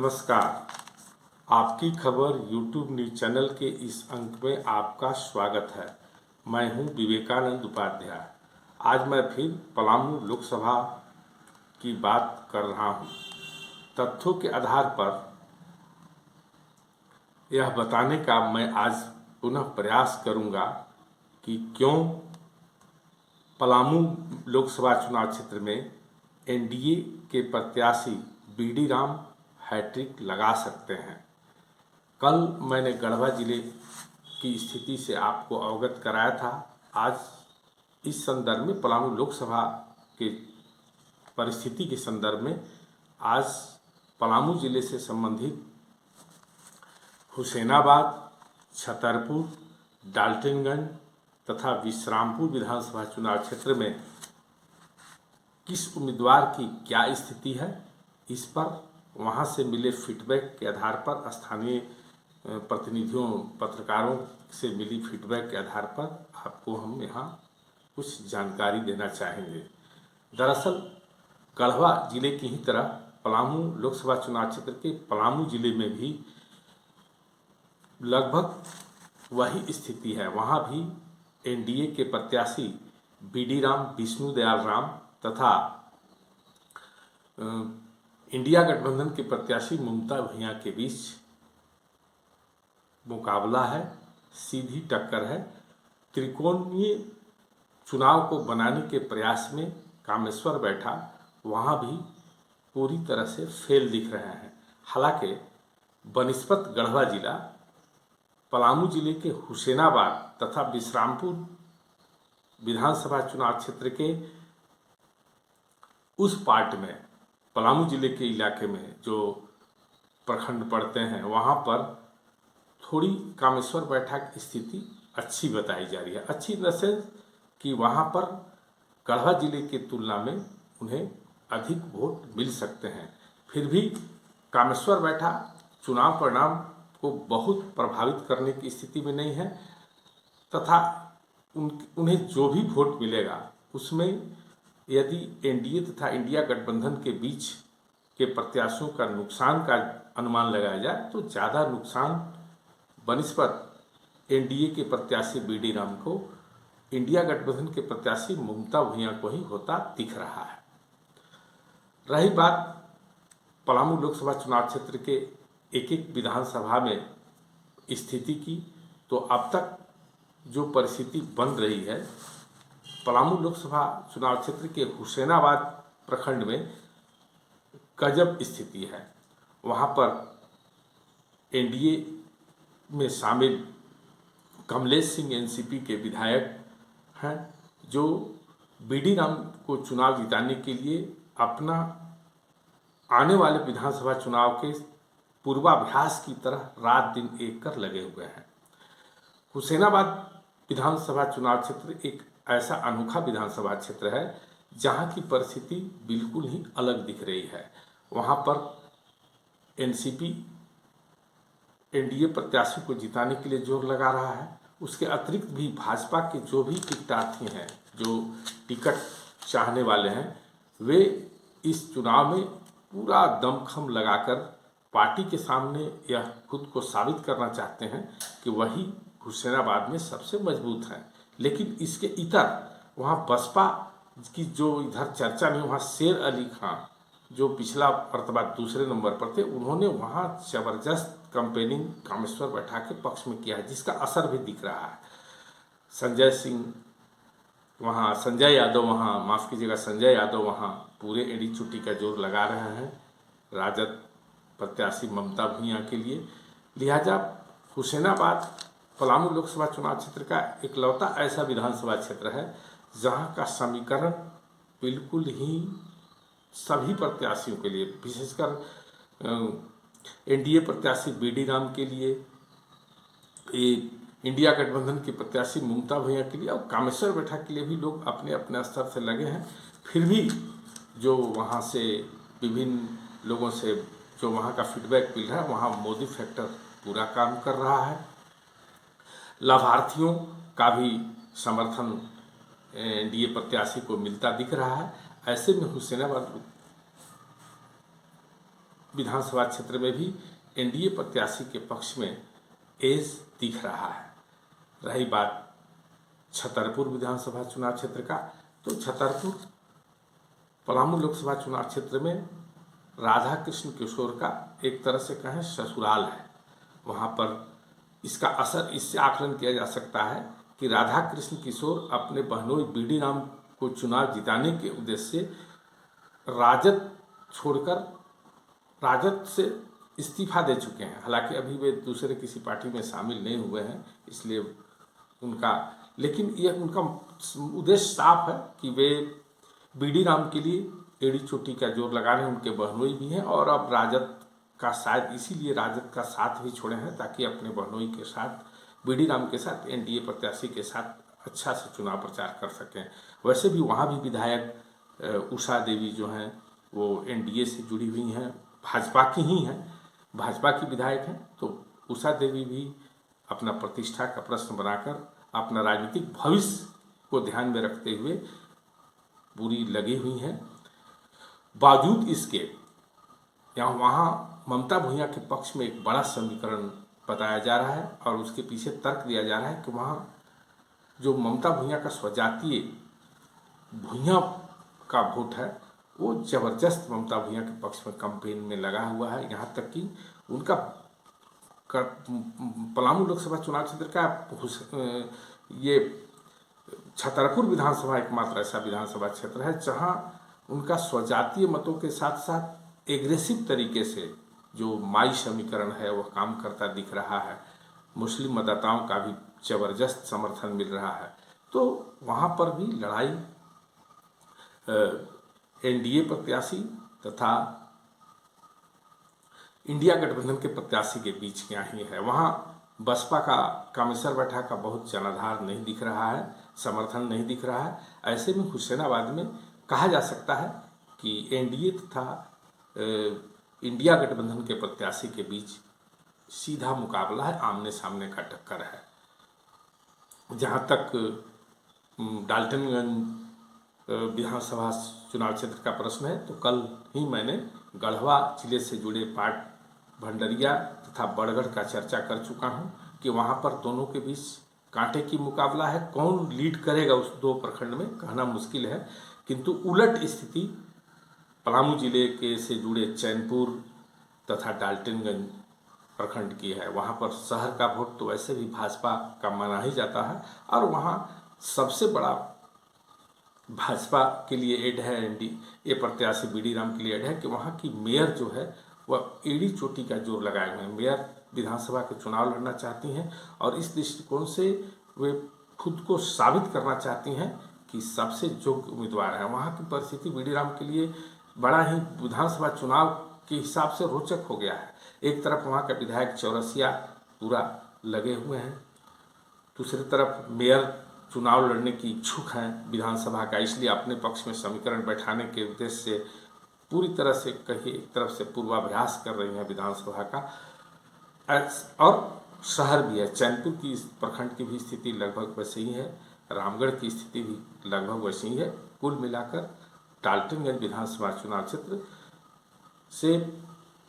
नमस्कार। आपकी खबर यूट्यूब न्यूज चैनल के इस अंक में आपका स्वागत है। मैं हूं विवेकानंद उपाध्याय। आज मैं फिर पलामू लोकसभा की बात कर रहा हूं। तथ्यों के आधार पर यह बताने का मैं आज पुनः प्रयास करूंगा कि क्यों पलामू लोकसभा चुनाव क्षेत्र में एनडीए के प्रत्याशी बीडी राम हैट्रिक लगा सकते हैं। कल मैंने गढ़वा जिले की स्थिति से आपको अवगत कराया था। आज इस संदर्भ में पलामू लोकसभा के परिस्थिति के संदर्भ में आज पलामू जिले से संबंधित हुसैनाबाद, छतरपुर, डाल्टनगंज तथा विश्रामपुर विधानसभा चुनाव क्षेत्र में किस उम्मीदवार की क्या स्थिति है, इस पर वहां से मिले फीडबैक के आधार पर, स्थानीय प्रतिनिधियों, पत्रकारों से मिली फीडबैक के आधार पर आपको हम यहाँ कुछ जानकारी देना चाहेंगे। दरअसल गढ़वा जिले की ही तरह पलामू लोकसभा चुनाव क्षेत्र के पलामू जिले में भी लगभग वही स्थिति है। वहाँ भी एनडीए के प्रत्याशी बीडी राम, विष्णुदयाल राम तथा इंडिया गठबंधन के प्रत्याशी ममता भूंइया के बीच मुकाबला है, सीधी टक्कर है। त्रिकोणीय चुनाव को बनाने के प्रयास में कामेश्वर बैठा वहाँ भी पूरी तरह से फेल दिख रहे हैं। हालांकि बनिस्पत गढ़वा जिला पलामू जिले के हुसैनाबाद तथा विश्रामपुर विधानसभा चुनाव क्षेत्र के उस पार्ट में, पलामू जिले के इलाके में जो प्रखंड पड़ते हैं, वहाँ पर थोड़ी कामेश्वर बैठा की स्थिति अच्छी बताई जा रही है। अच्छी इन द सेंस कि वहाँ पर गढ़वा जिले के तुलना में उन्हें अधिक वोट मिल सकते हैं। फिर भी कामेश्वर बैठा चुनाव परिणाम को बहुत प्रभावित करने की स्थिति में नहीं है तथा उन्हें जो भी वोट मिलेगा उसमें यदि एनडीए तथा इंडिया गठबंधन के बीच के प्रत्याशियों का नुकसान का अनुमान लगाया जाए तो ज़्यादा नुकसान बनिस्पत एनडीए के प्रत्याशी बीडी राम को इंडिया गठबंधन के प्रत्याशी ममता भूंइया को ही होता दिख रहा है। रही बात पलामू लोकसभा चुनाव क्षेत्र के एक एक विधानसभा में स्थिति की, तो अब तक जो परिस्थिति बन रही है, पलामू लोकसभा चुनाव क्षेत्र के हुसैनाबाद प्रखंड में गजब स्थिति है। वहाँ पर एनडीए में शामिल कमलेश सिंह एनसीपी के विधायक हैं, जो बीडी राम को चुनाव जिताने के लिए अपना आने वाले विधानसभा चुनाव के पूर्वाभ्यास की तरह रात दिन एक कर लगे हुए हैं। हुसैनाबाद विधानसभा चुनाव क्षेत्र एक ऐसा अनोखा विधानसभा क्षेत्र है जहां की परिस्थिति बिल्कुल ही अलग दिख रही है। वहां पर एनसीपी एनडीए प्रत्याशी को जिताने के लिए जोर लगा रहा है। उसके अतिरिक्त भी भाजपा के जो भी टिकटार्थी हैं, जो टिकट चाहने वाले हैं, वे इस चुनाव में पूरा दमखम लगाकर पार्टी के सामने यह खुद को साबित करना चाहते हैं कि वही हुसैनाबाद में सबसे मजबूत है। लेकिन इसके इतर वहाँ बसपा की जो इधर चर्चा में, वहाँ शेर अली खान जो पिछला मर्तबा दूसरे नंबर पर थे, उन्होंने वहाँ जबरदस्त कैंपेनिंग कामेश्वर बैठा के पक्ष में किया है, जिसका असर भी दिख रहा है। संजय यादव वहाँ पूरे एड़ी चुट्टी का जोर लगा रहे हैं राजद प्रत्याशी ममता भूंइया के लिए। लिहाजा हुसैनाबाद पलामू लोकसभा चुनाव क्षेत्र का इकलौता ऐसा विधानसभा क्षेत्र है जहां का समीकरण बिल्कुल ही सभी प्रत्याशियों के लिए, विशेषकर एनडीए प्रत्याशी बीडी राम के लिए, इंडिया गठबंधन के प्रत्याशी ममता भूंइया के लिए और कामेश्वर बैठा के लिए भी लोग अपने अपने स्तर से लगे हैं। फिर भी जो वहाँ से विभिन्न लोगों से जो वहाँ का फीडबैक मिल रहा है, वहाँ मोदी फैक्टर पूरा काम कर रहा है। लाभार्थियों का भी समर्थन एनडीए प्रत्याशी को मिलता दिख रहा है। ऐसे में हुसैनाबाद विधानसभा क्षेत्र में भी एनडीए प्रत्याशी के पक्ष में एज दिख रहा है। रही बात छतरपुर विधानसभा चुनाव क्षेत्र का, तो छतरपुर पलामू लोकसभा चुनाव क्षेत्र में राधा कृष्ण किशोर का एक तरह से कहें ससुराल है। वहाँ पर इसका असर इससे आकलन किया जा सकता है कि राधा कृष्ण किशोर अपने बहनोई बीडी राम को चुनाव जिताने के उद्देश्य से राजद छोड़कर राजद से इस्तीफा दे चुके हैं। हालांकि अभी वे दूसरे किसी पार्टी में शामिल नहीं हुए हैं, इसलिए उनका, लेकिन यह उनका उद्देश्य साफ है कि वे बीडी राम के लिए एड़ी चोटी का जोर लगा रहे हैं। उनके बहनोई भी हैं और अब राजद का शायद इसीलिए राजद का साथ भी छोड़े हैं ताकि अपने बहनोई के साथ, बीडी राम के साथ, एनडीए प्रत्याशी के साथ अच्छा से चुनाव प्रचार कर सकें। वैसे भी वहाँ भी विधायक उषा देवी जो हैं वो एनडीए से जुड़ी हुई हैं, भाजपा की ही हैं, भाजपा की विधायक हैं। तो उषा देवी भी अपना प्रतिष्ठा का प्रश्न बनाकर अपना राजनीतिक भविष्य को ध्यान में रखते हुए पूरी लगी हुई हैं। बावजूद इसके यहाँ वहाँ ममता भुइयां के पक्ष में एक बड़ा समीकरण बताया जा रहा है और उसके पीछे तर्क दिया जा रहा है कि वहाँ जो ममता भुइयां का स्वजातीय भुइयां का वोट है वो जबरदस्त ममता भुइयां के पक्ष में कैंपेन में लगा हुआ है। यहाँ तक कि उनका पलामू लोकसभा चुनाव क्षेत्र का ये छतरपुर विधानसभा एकमात्र ऐसा विधानसभा क्षेत्र है जहाँ उनका स्वजातीय मतों के साथ साथ एग्रेसिव तरीके से जो माई समीकरण है वह काम करता दिख रहा है। मुस्लिम मतदाताओं का भी जबरदस्त समर्थन मिल रहा है। तो वहाँ पर भी लड़ाई एनडीए प्रत्याशी तथा इंडिया गठबंधन के प्रत्याशी के बीच क्या ही है। वहाँ बसपा का कामेश्वर बैठा का बहुत जनाधार नहीं दिख रहा है, समर्थन नहीं दिख रहा है। ऐसे में हुसैनाबाद में कहा जा सकता है कि एनडीए तथा इंडिया गठबंधन के प्रत्याशी के बीच सीधा मुकाबला है, आमने सामने का टक्कर है। जहाँ तक डाल्टनगंज विधानसभा चुनाव क्षेत्र का प्रश्न है तो कल ही मैंने गढ़वा जिले से जुड़े पाट भंडरिया तथा बड़गढ़ का चर्चा कर चुका हूँ कि वहाँ पर दोनों के बीच कांटे की मुकाबला है। कौन लीड करेगा उस दो प्रखंड में कहना मुश्किल है, किंतु उलट स्थिति पलामू जिले के से जुड़े चैनपुर तथा डाल्टनगंज प्रखंड की है। वहाँ पर शहर का वोट तो वैसे भी भाजपा का माना ही जाता है और वहाँ सबसे बड़ा भाजपा के लिए एड है, एनडीए प्रत्याशी बीडी राम के लिए एड है कि वहाँ की मेयर जो है वह एड़ी चोटी का जोर लगाए हुए हैं। मेयर विधानसभा के चुनाव लड़ना चाहती हैं और इस दृष्टिकोण से वे खुद को साबित करना चाहती हैं कि सबसे योग्य उम्मीदवार है। वहाँ की परिस्थिति बीडी राम के लिए बड़ा ही विधानसभा चुनाव के हिसाब से रोचक हो गया है। एक तरफ वहाँ का विधायक चौरसिया पूरा लगे हुए हैं, दूसरी तरफ मेयर चुनाव लड़ने की इच्छुक हैं विधानसभा का, इसलिए अपने पक्ष में समीकरण बैठाने के उद्देश्य से पूरी तरह से कहीं एक तरफ से पूर्वाभ्यास कर रही हैं विधानसभा का। और शहर भी है, चैनपुर की प्रखंड की भी स्थिति लगभग वैसी ही है, रामगढ़ की स्थिति भी लगभग वैसी ही है। कुल मिलाकर डाल्टनगंज विधानसभा चुनाव क्षेत्र से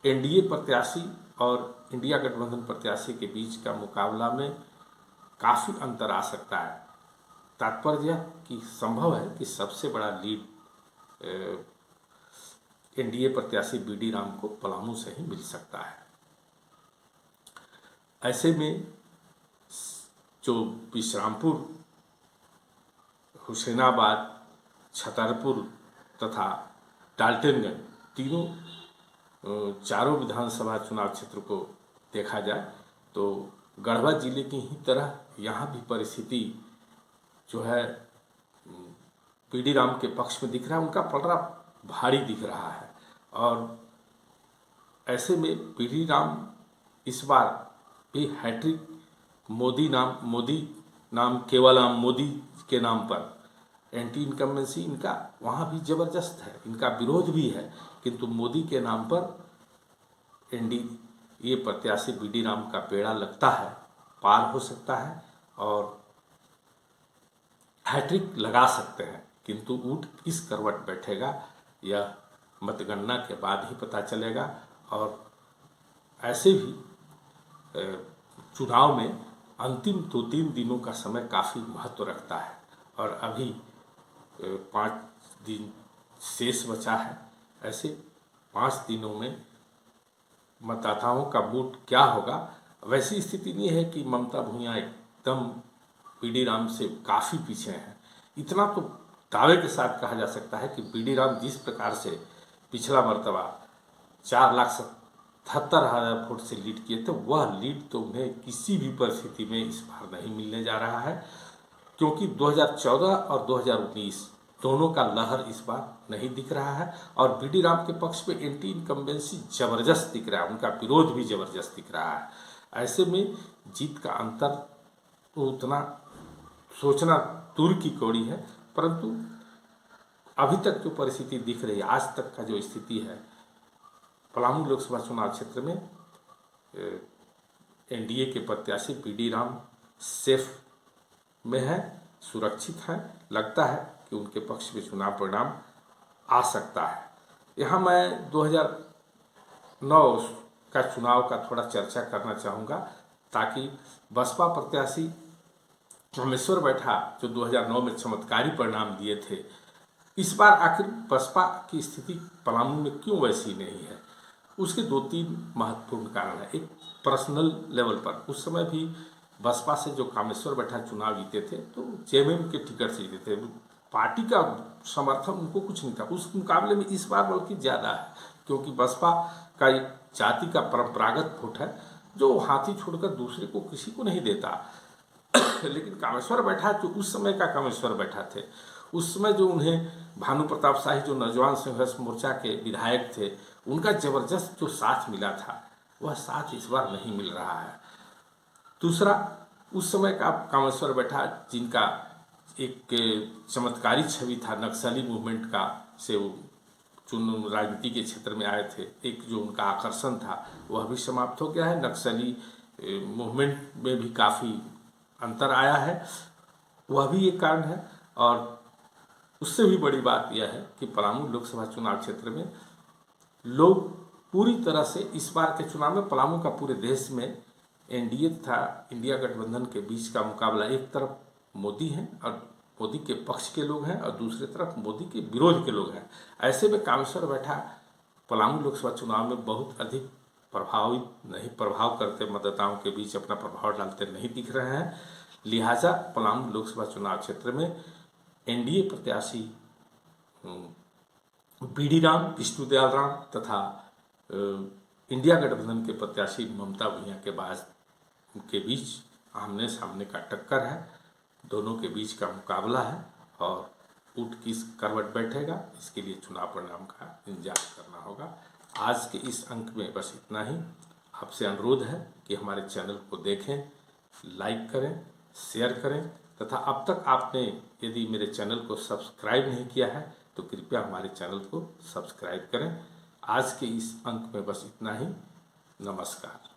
एनडीए प्रत्याशी और इंडिया गठबंधन प्रत्याशी के बीच का मुकाबला में काफ़ी अंतर आ सकता है। तात्पर्य कि संभव है कि सबसे बड़ा लीड एनडीए प्रत्याशी बीडी राम को पलामू से ही मिल सकता है। ऐसे में जो विश्रामपुर, हुसैनाबाद, छतरपुर तथा डाल्टनगंज तीनों चारों विधानसभा चुनाव क्षेत्र को देखा जाए तो गढ़वा जिले की ही तरह यहाँ भी परिस्थिति जो है बीडी राम के पक्ष में दिख रहा है, उनका पलड़ा भारी दिख रहा है। और ऐसे में बीडी राम इस बार भी हैट्रिक मोदी नाम केवलराम मोदी के नाम पर एंटी इनकम्बेंसी इनका वहाँ भी जबरदस्त है, इनका विरोध भी है, किंतु मोदी के नाम पर एनडीए प्रत्याशी बीडी राम का पेड़ा लगता है, पार हो सकता है और हैट्रिक लगा सकते हैं। किंतु ऊँट किस करवट बैठेगा यह मतगणना के बाद ही पता चलेगा और ऐसे भी चुनाव में अंतिम 2-3 दिनों का समय काफ़ी महत्व रखता है और अभी 5 दिन शेष बचा है। ऐसे 5 दिनों में मतदाताओं का वोट क्या होगा। वैसी स्थिति नहीं है कि ममता भूया एकदम पीडी राम से काफ़ी पीछे हैं। इतना तो दावे के साथ कहा जा सकता है कि पीडी राम जिस प्रकार से पिछला मर्तबा 4,77,000 वोट से लीड किए थे, वह लीड तो उन्हें किसी भी परिस्थिति में इस बार नहीं मिलने जा रहा है, क्योंकि 2014 और 2019 दोनों का लहर इस बार नहीं दिख रहा है और बीडी राम के पक्ष में एंटी इनकम्बेंसी जबरदस्त दिख रहा है, उनका विरोध भी जबरदस्त दिख रहा है। ऐसे में जीत का अंतर तो उतना सोचना दूर की कौड़ी है, परंतु अभी तक जो परिस्थिति दिख रही है, आज तक का जो स्थिति है, पलामू लोकसभा चुनाव क्षेत्र में एनडीए के प्रत्याशी बीडी राम सेफ में है, सुरक्षित है। लगता है कि उनके पक्ष में चुनाव परिणाम आ सकता है। यहाँ मैं 2009 का चुनाव का थोड़ा चर्चा करना चाहूँगा, ताकि बसपा प्रत्याशी रामेश्वर बैठा जो 2009 में चमत्कारी परिणाम दिए थे, इस बार आखिर बसपा की स्थिति पलामू में क्यों वैसी नहीं है। उसके 2-3 महत्वपूर्ण कारण है। एक पर्सनल लेवल पर उस समय भी बसपा से जो कामेश्वर बैठा चुनाव जीते थे तो जेएमएम के टिकट से जीते थे, पार्टी का समर्थन उनको कुछ नहीं था। उस मुकाबले में इस बार बल्कि ज़्यादा है, क्योंकि बसपा का जाति का परंपरागत वोट है जो हाथी छोड़कर दूसरे को किसी को नहीं देता। लेकिन कामेश्वर बैठा जो उस समय का कामेश्वर बैठा थे, उस समय जो उन्हें भानु प्रताप शाही जो नौजवान संघर्ष मोर्चा के विधायक थे, उनका जबरदस्त जो साथ मिला था, वह साथ इस बार नहीं मिल रहा है। दूसरा, उस समय का कामेश्वर बैठा जिनका एक चमत्कारी छवि था, नक्सली मूवमेंट का से वो राजनीति के क्षेत्र में आए थे, एक जो उनका आकर्षण था वह भी समाप्त हो गया है। नक्सली मूवमेंट में भी काफ़ी अंतर आया है, वह भी एक कारण है। और उससे भी बड़ी बात यह है कि पलामू लोकसभा चुनाव क्षेत्र में लोग पूरी तरह से इस बार के चुनाव में पलामू का पूरे देश में एनडीए तथा इंडिया गठबंधन के बीच का मुकाबला, एक तरफ मोदी हैं और मोदी के पक्ष के लोग हैं और दूसरी तरफ मोदी के विरोध के लोग हैं। ऐसे में कामेश्वर बैठा पलामू लोकसभा चुनाव में बहुत अधिक प्रभाव करते मतदाताओं के बीच अपना प्रभाव डालते नहीं दिख रहे हैं। लिहाजा पलामू लोकसभा चुनाव क्षेत्र में एनडीए प्रत्याशी बीडी राम, विष्णुदयाल राम तथा इंडिया गठबंधन के प्रत्याशी ममता भूया के बीच आमने सामने का टक्कर है। दोनों के बीच का मुकाबला है और ऊँट किस करवट बैठेगा, इसके लिए चुनाव परिणाम का इंतजार करना होगा। आज के इस अंक में बस इतना ही। आपसे अनुरोध है कि हमारे चैनल को देखें, लाइक करें, शेयर करें तथा अब तक आपने यदि मेरे चैनल को सब्सक्राइब नहीं किया है तो कृपया हमारे चैनल को सब्सक्राइब करें। आज के इस अंक में बस इतना ही। नमस्कार।